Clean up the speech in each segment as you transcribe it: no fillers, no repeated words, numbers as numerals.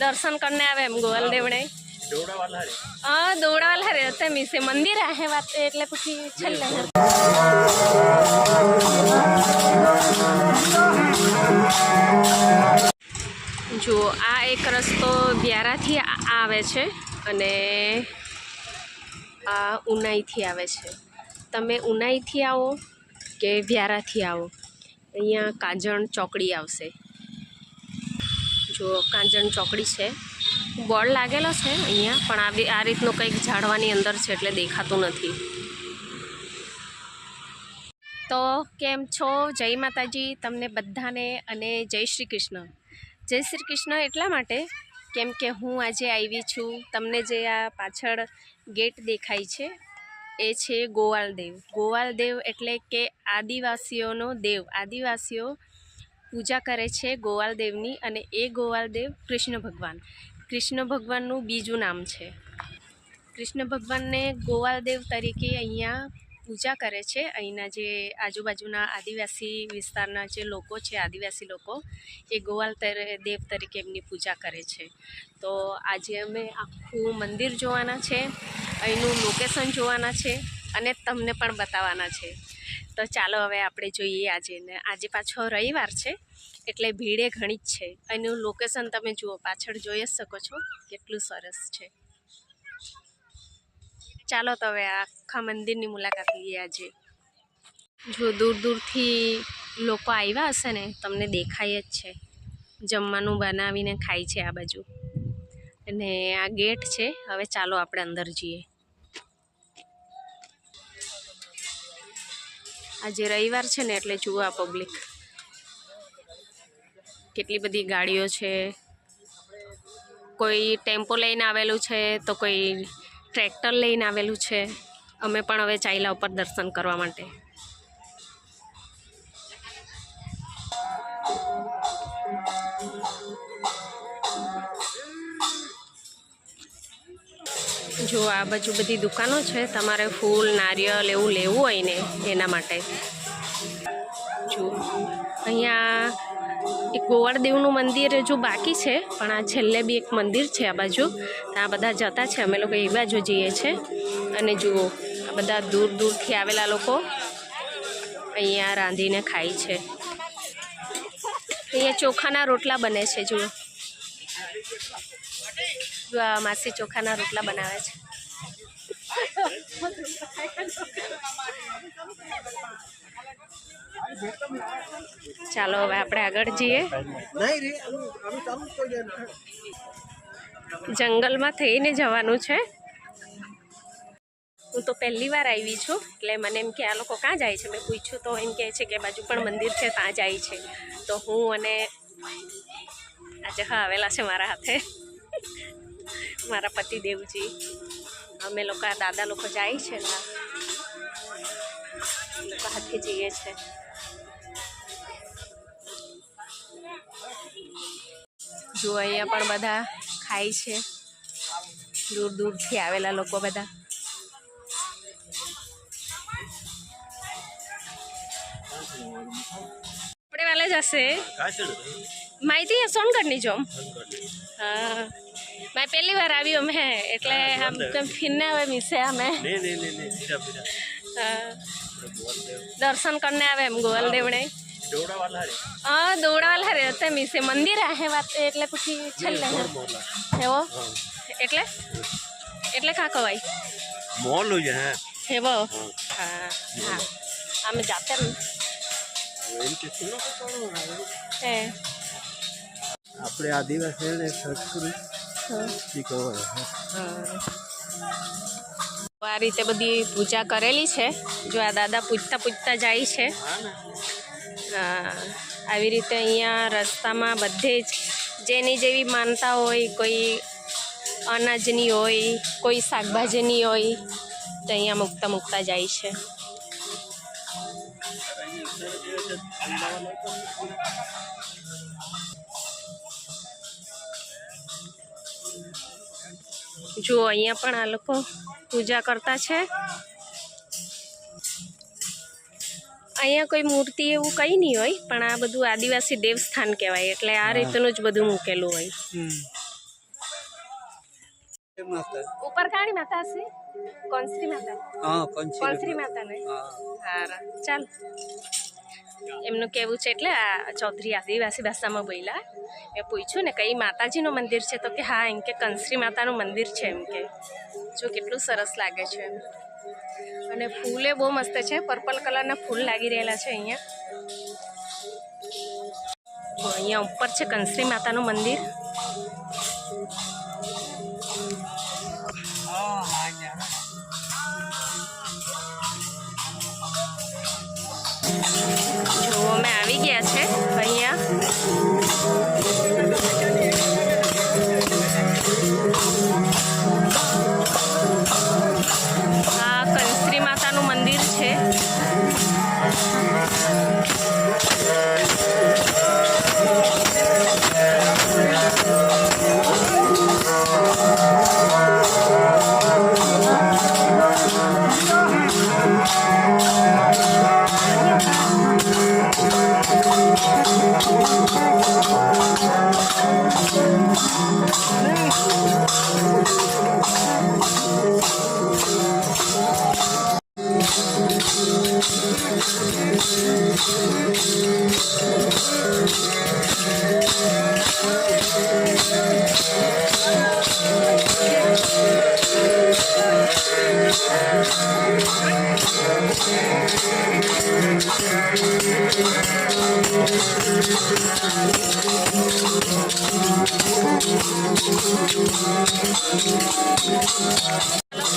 दर्शन करने आवे एम गोवाल देवणे दौड़ावाला रहते मीसे मंदिर आहे बात એટલે પછી છેલ્લે જો આ એક રસ્તો વ્યારાથી આવે છે અને આ ઉનાઈથી આવે છે। તમે ઉનાઈથી આવો કે વ્યારાથી આવો અહીંયા કાંજણ ચોકડી આવશે। જો કાંજણ ચોકડી છે, બોર્ડ लागेलो है अहींया पण आ रीतनु कंईक झाड़वानी अंदर है एटले देखातुं नथी। तो केम छो? जय माताजी तमने बधाने अने जय श्री कृष्ण। जय श्री कृष्ण एटला माटे केम के हूँ आजे आवी छूँ। तमने जे आ पाछळ गेट देखाय छे ए छे गोवालदेव। गोवालदेव एटले के आदिवासीओनो देव। आदिवासीओ पूजा करे छे गोवालदेवनी अने ए गोवालदेव कृष्ण भगवान। कृष्ण भगवाननु बीजू नाम है। कृष्ण भगवान ने गोवालदेव तरीके अहींया पूजा करे छे। अहींना जे आजुबाजुना आदिवासी विस्तारना जे लोको छे, आदिवासी लोको ए गोवालदेव तरीके एमनी पूजा करे छे। तो आज अमे आखुं मंदिर जोवाना छे, अहींनुं लोकेशन जोवाना छे अने तमने पण बताववाना छे। तो चालो हवे आपणे जोईए आजे ने आजे पाछो रविवार छे एटले भीड़े घणी ज छे। एनुं लोकेशन तमे जुओ, पाछळ जोई शको छो केटलुं सरस छे। चालो तो हवे आखा मंदिरनी मुलाकात लीए। आजे जो दूर दूरथी लोको आव्या हशे ने तमने देखाय ज छे। जमवानुं बनावीने खाय छे आ बाजू अने आ गेट छे। हवे चालो आपणे अंदर जईए। आज रविवार छे ने एटले जुओ आ पब्लिक केटली बधी गाड़ीओ छे। कोई टेम्पो लईने आवेलुं छे तो कोई ट्रेक्टर लईने आवेलुं छे। अमे पण हवे चायला उपर दर्शन करवा माटे। जो आ बाजू बधी दुकानों छे, तमारे फूल नारियल एवुं लेवुं होय ने एना माटे। जो अहींया एक गोवालदेवनुं मंदिर जो बाकी है, पण आ छेल्ले बी एक मंदिर है आ बाजू। आ बधा जता छे, अमे लोको ए बाजू जईए छे। अने जुओ आ बधा दूर दूरथी आवेला लोको अहींया रांधीने खाय छे। अहींया चोखाना रोटला बने छे। जुओ जो आ मासी चोखाना रोटला बनावे छे। चालो हवे आपणे आगळ जईए। जंगल में थईने जवानुं छे। हूँ तो पहली बार आई छूँ एटले मने एम के आ लोको क्यां जाय छे। मैं पूछ्युं तो एम कहे छे के बाजू पण मंदिर छे त्यां जाय छे। तो हूँ अने आज आवेला छे मारा हाथे मारा पतिदेवजी। अमे लोग दादा लोग जाए छे ने लोग हाथे जईए छे। जो अहींया पण बधा खाय छे, दूर दूर थी आवेला लोको बधा। अपने वाले जैसे माहिती है सोनगढ़नी जो हाँ मैं पहली बार आई हूँ मैं एटले हम फिरने आवे मिसे हमें दर्शन करने आवे एम गोवालदेवणे दौड़ावाला रहते मीसे मंदिर आहे बात एटले પછી છેલ્લે એવો એટલે એટલે કા કવાય મોલ જ હે એવો હા હા અમે જાતે એમ કે સુનો કોણ હે આપણે આદિવાસીને સંસ્કૃતિ શીખવાય આ રીતે બધી પૂજા કરેલી છે। જો આ દાદા પૂજતા પૂજતા જાય છે। આવી રીતે અહીંયા રસ્તામાં બધે જ જેની જેવી માનતા હોય, કોઈ અનાજની હોય, કોઈ શાકભાજીની હોય તો અહીંયા મૂકતા મૂકતા જાય છે। જો અહીંયા પણ આ લોકો પૂજા કરતા છે। અહીંયા કોઈ મૂર્તિ એવું કંઈ નહીં હોય, પણ આ બધું આદિવાસી દેવસ્થાન કહેવાય એટલે આ રીતનું જ બધું મૂકેલું હોય। ऊपर काणी माता हसे कोंसरी माता हाँ कोंसरी माता ने हारा चल એમનું કેવું છે એટલે આ ચૌધરી આદિવાસી ભાષામાં બોલ્યા મેં પૂછ્યું ને કઈ માતાજીનું મંદિર છે તો કે હા એમ કે કંસરી માતાનું મંદિર છે એમ કે જો કેટલું સરસ લાગે છે અને ફૂલે બહુ મસ્ત છે પર્પલ કલરના ફૂલ લાગી રહેલા છે અહીંયા અહીંયા ઉપર છે કંસરી માતાનું મંદિર જો અમે આવી ગયા છે અહીંયા આ કંસરી માતાનું મંદિર છે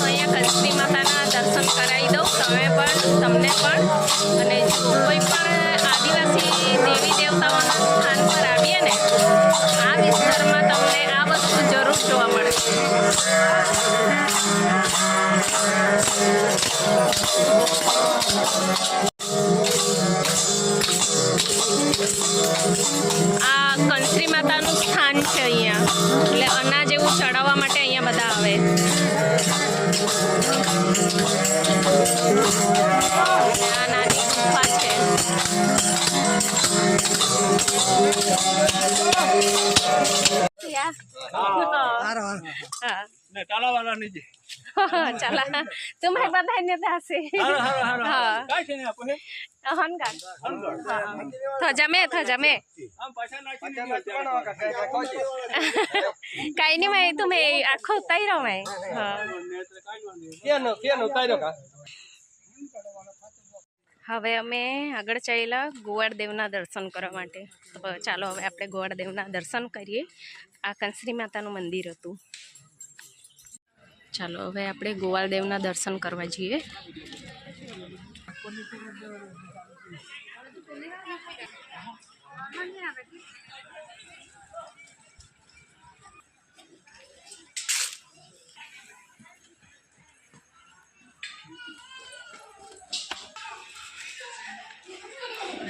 અહીંયા કંસરી માતાના દર્શન કરાવી દઉં તમને પણ અને જો કોઈ પણ આદિવાસી દેવી દેવતાઓના સ્થાન પર આવીએ ને આ વિસ્તારમાં તમને આ વસ્તુ જરૂર જોવા મળે આ કંસરી માતાનું સ્થાન છે અહીંયા એટલે અનાજ એવું ચડાવવા માટે અહીંયા બધા આવે આ નાની ગુફા છે चला तुम्हें बधाई ने दासे हां काय छे ने आपे हनगान था जमे काई नहीं मैं तुम्हें आखो तैरो मैं हां केनो तैरो का હવે અમે આગળ ચાલ્યા ગોવાળ દેવના દર્શન કરવા માટે તો ચાલો હવે આપણે ગોવાળ દેવના દર્શન કરીએ આ કંસરી માતાનું મંદિર હતું ચાલો હવે આપણે ગોવાળ દેવના દર્શન કરવા જઈએ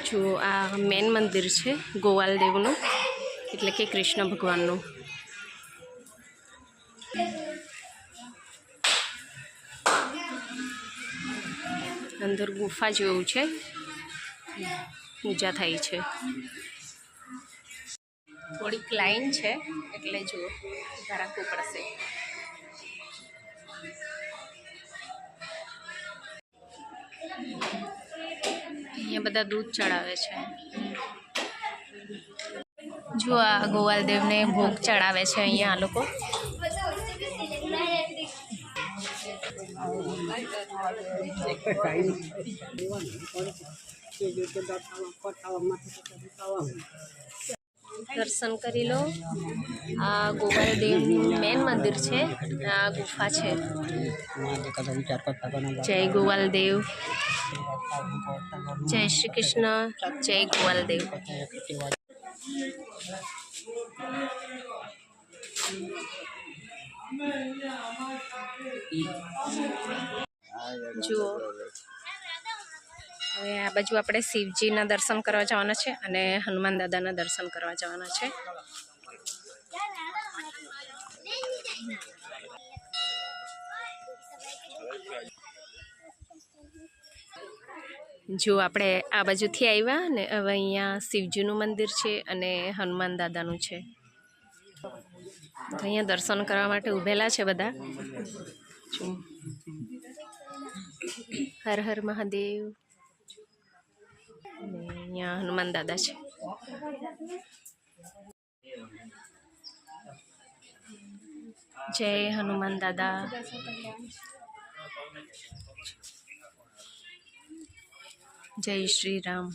जो आ मेन मंदिर है गोवाल देवनु એટલે કે કૃષ્ણ ભગવાનનું અંદર ગુફા જેવું છે પૂજા થાય છે થોડીક લાઈન છે એટલે જો ઊભા રાખવું પડશે અહીંયા બધા દૂધ ચડાવે છે જો આ ગોવાલ દેવને ભોગ ચડાવે છે અહીંયા આ લોકો दर्शन करी लो आ गोवाल देव मेन मंदिर है आ गुफा है जय गोवाल देव जय श्री कृष्ण जय गोवाल देव जुओ હવે આ બાજુ આપણે શિવજીના દર્શન કરવા જવાના છે અને હનુમાન દાદાના દર્શન કરવા જવાના છે જો આપણે આ બાજુથી આવ્યા ને હવે અહીંયા શિવજીનું મંદિર છે અને હનુમાન દાદાનું છે તો અહીંયા દર્શન કરવા માટે ઊભેલા છે બધા. હર હર મહાદેવ. અને અહીંયા હનુમાન દાદા છે. જય હનુમાન દાદા. જય શ્રી રામ.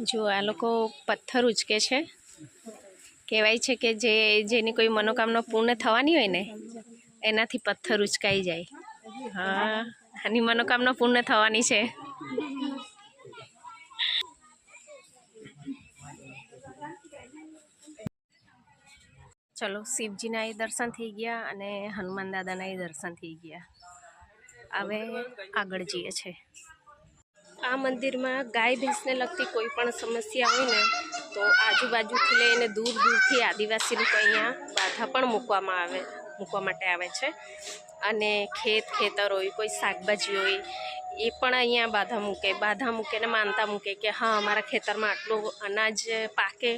જો આ લોકો પથ્થર ઉચકે છે. કહેવાય છે કે જેની કોઈ મનોકામના પૂર્ણ થવાની હોય ને એનાથી પથ્થર ઉચકાઈ જાય. હા, આની મનોકામના પૂર્ણ થવાની છે. ચલો, શિવજીના એ દર્શન થઈ ગયા અને હનુમાન દાદાના એ દર્શન થઈ ગયા. હવે આગળ જઈએ છે. આ મંદિરમાં ગાય ભેંસને લગતી કોઈ પણ સમસ્યા હોય ને તો આજુબાજુથી લઈને દૂર દૂરથી આદિવાસી લોકો અહીંયા બાધા પણ મૂકવા માટે આવે છે. અને ખેતર હોય, કોઈ શાકભાજી હોય, એ પણ અહીંયા બાધા મૂકે ને માનતા મૂકે કે હા, અમારા ખેતરમાં આટલું અનાજ પાકે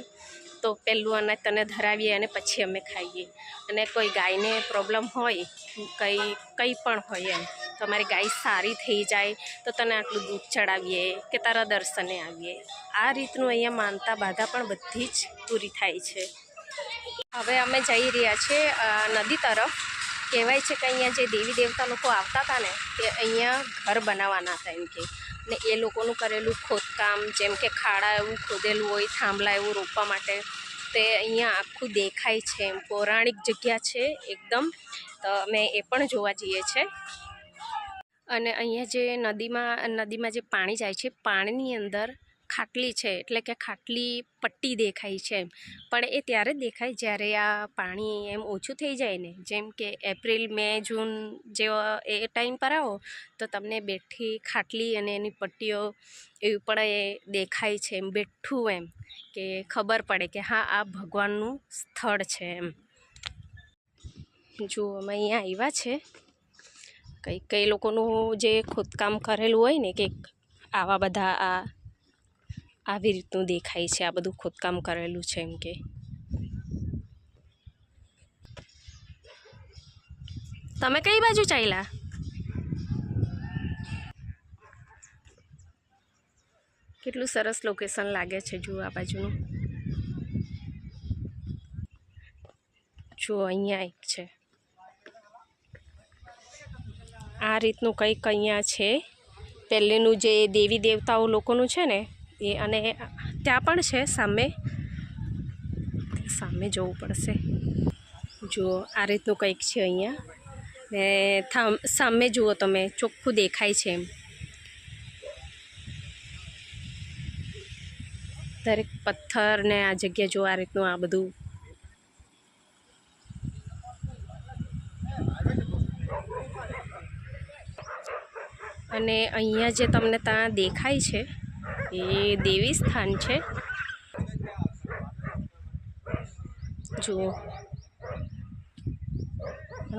તો પહેલું અનાજ તને ધરાવીએ અને પછી અમે ખાઈએ. અને કોઈ ગાયને પ્રોબ્લેમ હોય, કંઈ પણ હોય એમ, તમારી ગાય સારી થઈ જાય તો તને આટલું દૂધ ચડાવીએ કે તારા દર્શને આવીએ. આ રીતનું અહીંયા માનતા બાધા પણ બધી જ પૂરી થાય છે. હવે અમે જઈ રહ્યા છીએ નદી તરફ. કહેવાય છે કે અહીંયા જે દેવી દેવતા લોકો આવતા હતા ને તે અહીંયા ઘર બનાવવાના હતા એમ કે. ને એ લોકોનું કરેલું ખોદકામ, જેમ કે ખાડા એવું ખોદેલું હોય, થાંભલા એવું રોપવા માટે, તે અહીંયા આખું દેખાય છે. એમ પૌરાણિક જગ્યા છે એકદમ. તો અમે એ પણ જોવા જઈએ છીએ. અને અહીંયા જે નદીમાં જે પાણી જાય છે, પાણીની અંદર ખાટલી છે, એટલે કે ખાટલી પટ્ટી દેખાય છે. પણ એ ત્યારે જ દેખાય જ્યારે આ પાણી એમ ઓછું થઈ જાય ને, જેમ કે એપ્રિલ, મે, જૂન જેવા એ ટાઈમ પર આવો તો તમને બેઠી ખાટલી અને એની પટ્ટીઓ એવી પણ એ દેખાય છે. એમ બેઠું એમ કે ખબર પડે કે હા, આ ભગવાનનું સ્થળ છે એમ. જો અમે અહીંયા આવ્યા છે. કઈ લોકોનું જે ખોદકામ કરેલું હોય ને કે આવા બધા આવી રીતનું દેખાય છે. આ બધું ખોદકામ કરેલું છે એમ કે. તમે કઈ બાજુ ચાલ્યા? કેટલું સરસ લોકેશન લાગે છે. જુઓ આ બાજુનું. જુઓ અહીંયા એક છે. આ રીતનું કંઈક અહીંયા છે. પહેલેનું જે દેવી દેવતાઓ લોકોનું છે ને એ, અને ત્યાં પણ છે સામે જવું પડશે. જુઓ આ રીતનું કંઈક છે અહીંયા. ને સામે જુઓ તમે, ચોખ્ખું દેખાય છે એમ. દરેક પથ્થર ને આ જગ્યા જો આ રીતનું આ બધું. અને અહીંયા જે તમને ત્યાં દેખાય છે એ દેવી સ્થાન છે. જુઓ,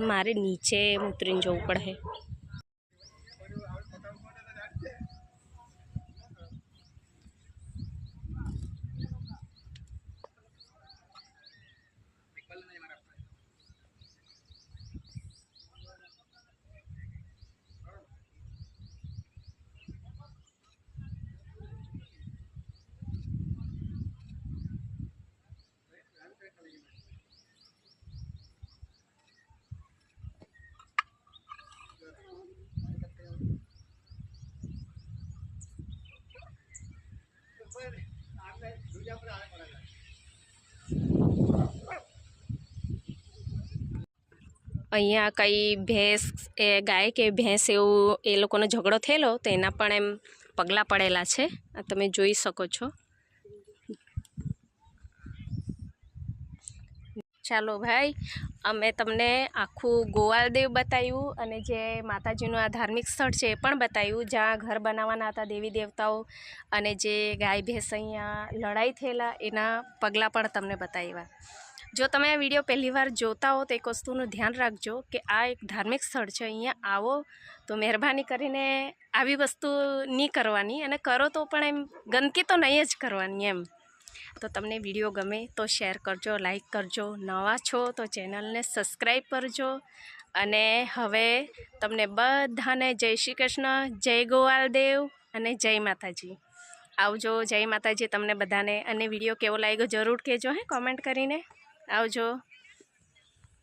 મારે નીચે ઉતરીને જવું પડે. અહીંયા કંઈ ગાય કે ભેંસ એવું એ લોકોનો ઝઘડો થયેલો તો એના પણ એમ પગલાં પડેલા છે. આ તમે જોઈ શકો છો. ચાલો ભાઈ, અમે તમને આખું ગોવાલદેવ બતાવ્યું અને જે માતાજીનું આ ધાર્મિક સ્થળ છે એ પણ બતાવ્યું, જ્યાં ઘર બનાવવાના હતા દેવી દેવતાઓ, અને જે ગાય ભેંસ અહીંયા લડાઈ થયેલા એના પગલાં પણ તમને બતાવ્યા. જો તમે આ વિડીયો પહેલીવાર જોતા હો તો એક વસ્તુનું ધ્યાન રાખજો કે આ એક ધાર્મિક સ્થળ છે. અહીંયા આવો તો મહેરબાની કરીને આવી વસ્તુ નહીં કરવાની, અને કરો તો પણ એમ ગંદકી તો નહીં જ કરવાની એમ. તો તમને વિડીયો ગમે તો શેર કરજો, લાઈક કરજો, નવા છો તો ચેનલને સબસ્ક્રાઈબ કરજો. અને હવે તમને બધાને જય શ્રી કૃષ્ણ, જય ગોવાલદેવ અને જય માતાજી. આવજો. જય માતાજી તમને બધાને. અને વિડીયો કેવો લાગ્યો જરૂર કહેજો હે કોમેન્ટ કરીને. આવજો.